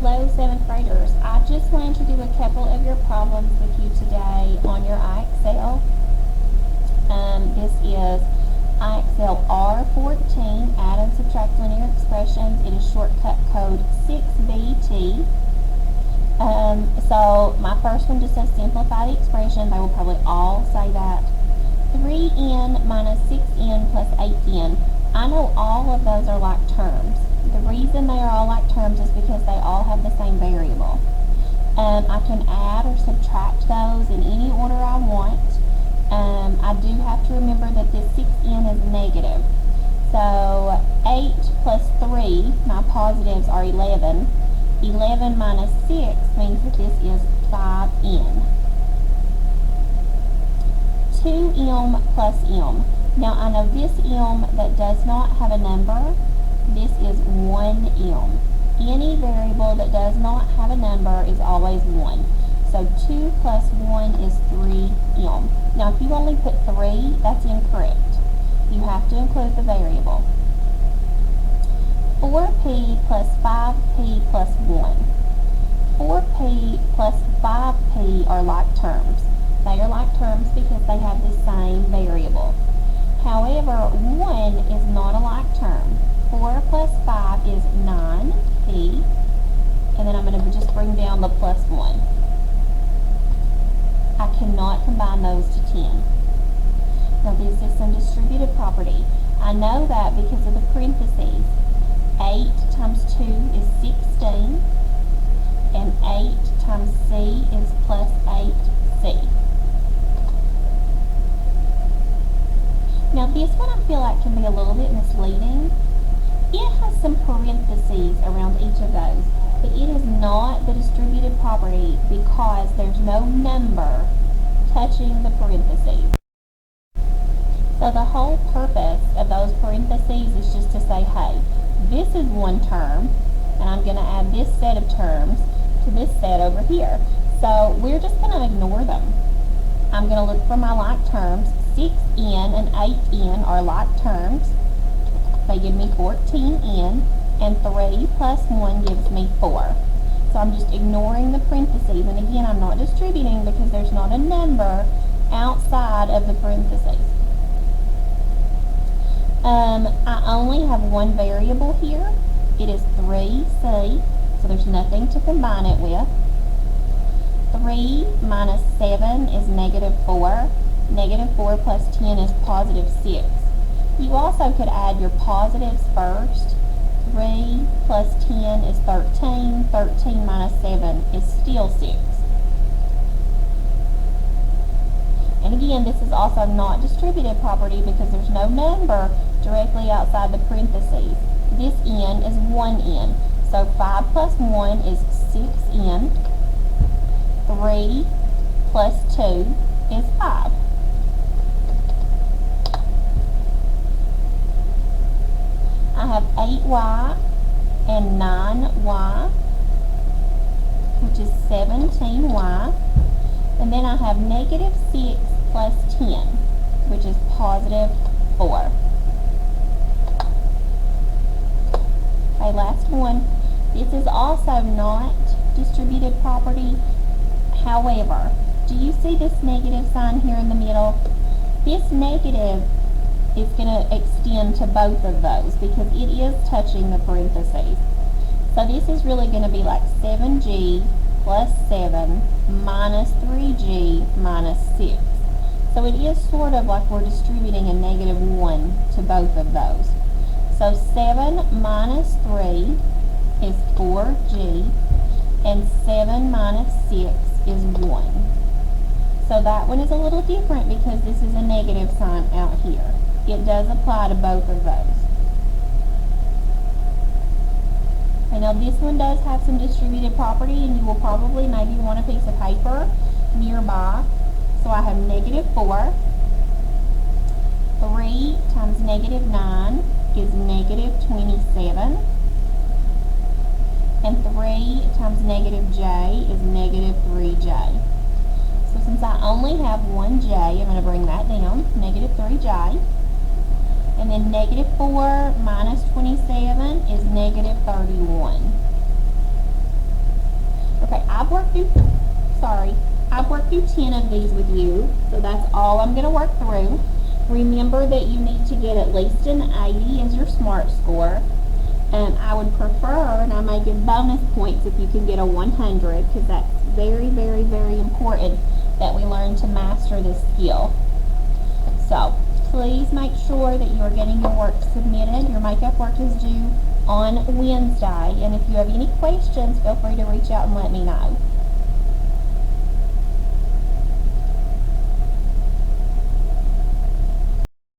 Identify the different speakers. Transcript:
Speaker 1: Hello, 7th graders. I just wanted to do a couple of your problems with you today on your IXL. This is IXL R14, add and subtract linear expressions. It is shortcut code 6BT. So my first one just says simplify the expression. They will probably all say that. 3n minus 6n plus 8n. I know all of those are like terms. The reason they are all like terms is because they all have the same variable. I can add or subtract those in any order I want. I do have to remember that this 6n is negative. So 8 plus 3, my positives are 11. 11 minus 6 means that this is 5n. 2m plus m. Now I know this m that does not have a number, this is 1m. Any variable that does not have a number is always 1. So 2 plus 1 is 3m. Now if you only put 3, that's incorrect. You have to include the variable. 4p plus 5p plus 1. 4p plus 5p are like terms. They are like terms because they have the same variable. However, 1 is not a like term. 4 plus 5 is 9p, and then I'm going to just bring down the plus 1. I cannot combine those to 10. Now this is some distributive property. I know that because of the parentheses. 8 times 2 is 16, and 8 times c is plus 8c. Now this one I feel like can be a little bit misleading. It has some parentheses around each of those, but it is not the distributive property because there's no number touching the parentheses. So the whole purpose of those parentheses is just to say, hey, this is one term, and I'm going to add this set of terms to this set over here. So we're just going to ignore them. I'm going to look for my like terms. 6n and 8n are like terms. They give me 14n, and 3 plus 1 gives me 4. So I'm just ignoring the parentheses, and again, I'm not distributing because there's not a number outside of the parentheses. I only have one variable here. It is 3c, so there's nothing to combine it with. 3 minus 7 is negative 4. Negative 4 plus 10 is positive 6. You also could add your positives first. 3 plus 10 is 13. 13 minus 7 is still 6. And again, this is also not distributive property because there's no number directly outside the parentheses. This n is 1n. So 5 plus 1 is 6n. 3 plus 2 is 5. I have 8y and 9y, which is 17y. And then I have negative 6 plus 10, which is positive 4. Okay, last one. This is also not distributive property. However, do you see this negative sign here in the middle? This negative is going to extend to both of those because it is touching the parentheses. So this is really going to be like 7g plus 7 minus 3g minus 6. So it is sort of like we're distributing a negative 1 to both of those. So 7 minus 3 is 4g, and 7 minus 6 is 1. So that one is a little different because this is a negative sign out here. It does apply to both of those. Okay, now this one does have some distributive property, and you will probably maybe want a piece of paper nearby. So I have negative 4. 3 times negative 9 is negative 27. And 3 times negative j is negative 3j. So since I only have one j, I'm going to bring that down, negative 3j. And then negative 4 minus 27 is negative 31. work through 10 of these with you, so that's all I'm going to work through. Remember that you need to get at least an 80 as your SMART score. I would prefer, and I may give bonus points if you can get a 100, because that's very, very, very important that we learn to master this skill. So please make sure that you are getting your work submitted. Your makeup work is due on Wednesday, and if you have any questions, feel free to reach out and let me know.